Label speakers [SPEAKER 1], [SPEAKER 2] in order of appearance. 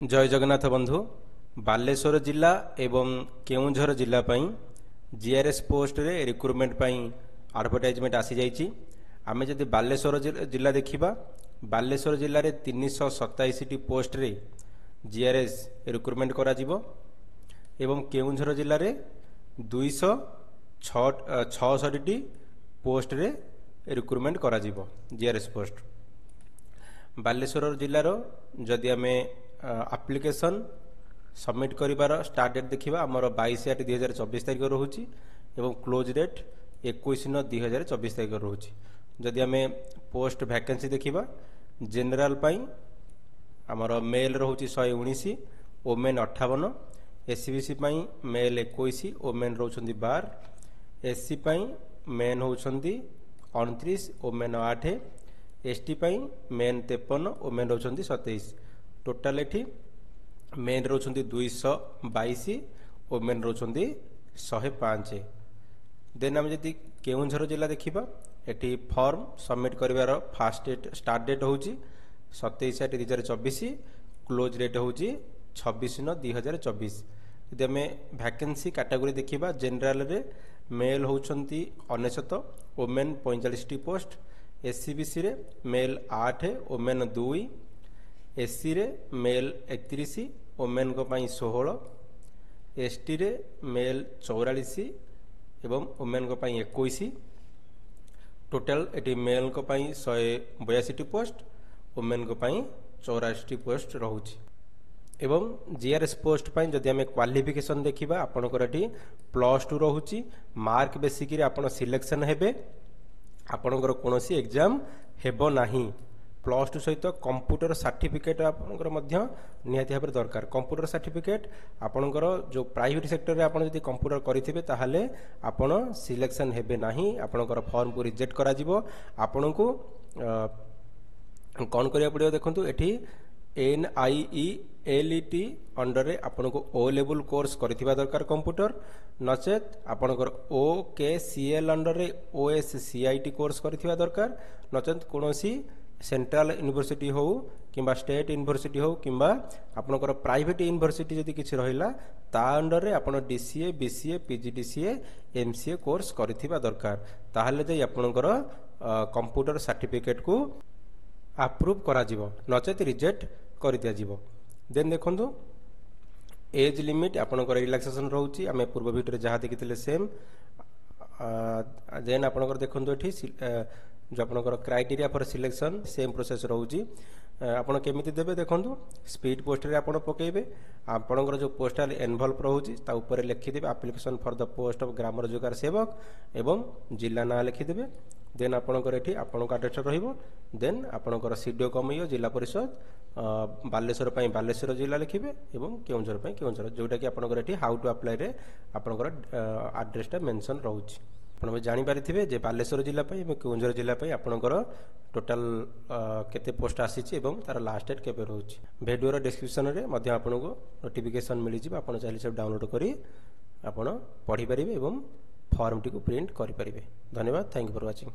[SPEAKER 1] जय जगन्नाथ बंधु बालेश्वर जिला एवं केउंझर जिला जीआरएस पोस्ट रे रिक्रुटमेंट एडवर्टाइजमेंट आसी जाइए। आम जदि बालेश्वर जिला देखा बालेश्वर जिले में 327 पोस्ट रे जीआरएस रिक्रुटमेंट करा जिवो एवं केउंझर जिले में 266 पोस्ट रे रिक्रुटमेंट करा जिवो जीआरएस पोस्ट। बालेश्वर जिलार जदि आम एप्लिकेशन सबमिट करिवार स्टार्ट डेट देखा आमर 22/8/2024 तारिख रोचे एवं क्लोज डेट 21/9/2024 तारिख रोचे। जदि आम पोस्ट वैकेंसी देखा जेनराल आमर मेल रोचे 119, ओमेन 58, एससीबीसी मेल 21, ओमेन रोच 12, एससी मेन होती 29, ओमेन 8, एसटी मेन 53, ओमेन रोच 27। टोटाल एटी मेन रोचंती 222, ओमेन रोचंती 105। देन आम जदि केउंझर जिला देखा एटी फॉर्म सबमिट करिवार फास्ट डेट स्टार्ट डेट होची 27/8/2024, क्लोज डेट होची 26/9/2024। यदि आम वैकेंसी कैटेगरी देखा जेनराल रे मेल होचंती 99, ओमेन 45 पोस्ट, एससीबीसी रे मेल 8, ओमेन 2, एससी रे मेल 31, ओमेन को 16, एसटी रे मेल 44 एवं ओमेन को 21। टोटल एटी मेल को 182 पोस्ट, ओमेन को 84 पोस्ट रोचे। एवं जीआरएस पोस्ट जदि आम क्वालिफिकेशन देखा आपंकर ये +2 रोचे। मार्क बेसिक आप सिलेक्शन हेबे, आपणकर कौन एग्जाम हेबो नहीं। +2 सहित कंप्यूटर सर्टिफिकेट आपंकर निहाती भाव दरकार। कंप्यूटर सर्टिफिकेट आपंकर जो प्राइवेट सेक्टर रे आपण जदि कंप्यूटर करिथिबे ताहाले आपण सिलेक्शन हेबे नाही, आपणकर फॉर्म को रिजेक्ट करा जिवो। आपनको कौन करिया पड़ियो देखंतु एठी NIELT अंडर रे आपनको O लेवल कोर्स करिथिबा दरकार कंप्यूटर, नचेत आपणकर OKCL अंडर रे OSCIT कोर्स करिथिबा दरकार, नचेत कोनोसी सेंट्रल यूनिवर्सिटी हो किंबा स्टेट यूनिवर्सिटी हो किंबा आपनकर प्राइवेट यूनिवर्सिटी जदि किछि रहिला ता अंडर रे आपण DCA BCA PGDCA MCA course करिथिबा दरकार। ताहले जे आपनकर कंप्यूटर सर्टिफिकेट को अप्रूव करा जिवो, नचेत रिजेक्ट करि दिया जिवो। देन देखंतु एज लिमिट आपनकर रिलैक्सेशन रहउची, आमे पूर्व वीडियो रे जहा देखिथिले सेम। देन आपनकर देखंतु एठी जो आपनकर criteria for selection same process रोची। आपण केमिति देबे देखंतु स्पीड पोस्ट रे आपण पकेबे, आपनकर जो पोस्टल एनवलप रोची ता ऊपर लिखि देबे application for the post of ग्राम रोजगार सेवक एवं जिला ना लिखि देबे। देन आपनकर एठी आपनकर एड्रेस रहिबो। देन आपनकर सीडीओ कमियो जिला परिषद बालेश्वर बालेश्वर जिला लिखिबे एवं केउंझर केउंझर, जोटा कि आपनकर एठी हाउ टू अप्लाई रे आपनकर एड्रेसटा मेंशन रहउची। आप जानीपारे जे बालेश्वर जिला केउंझर जिला आपंकर टोटाल केते पोस्ट आसी तार लास्ट डेट केबे रोची। वीडियो डिस्क्रिप्शन में आपको नोटिफिकेशन मिल जाए, आप चाहिए सब डाउनलोड करी आप पढ़ी पारे और फॉर्म टी प्रिंट करें। धन्यवाद, थैंक यू फॉर वाचिंग।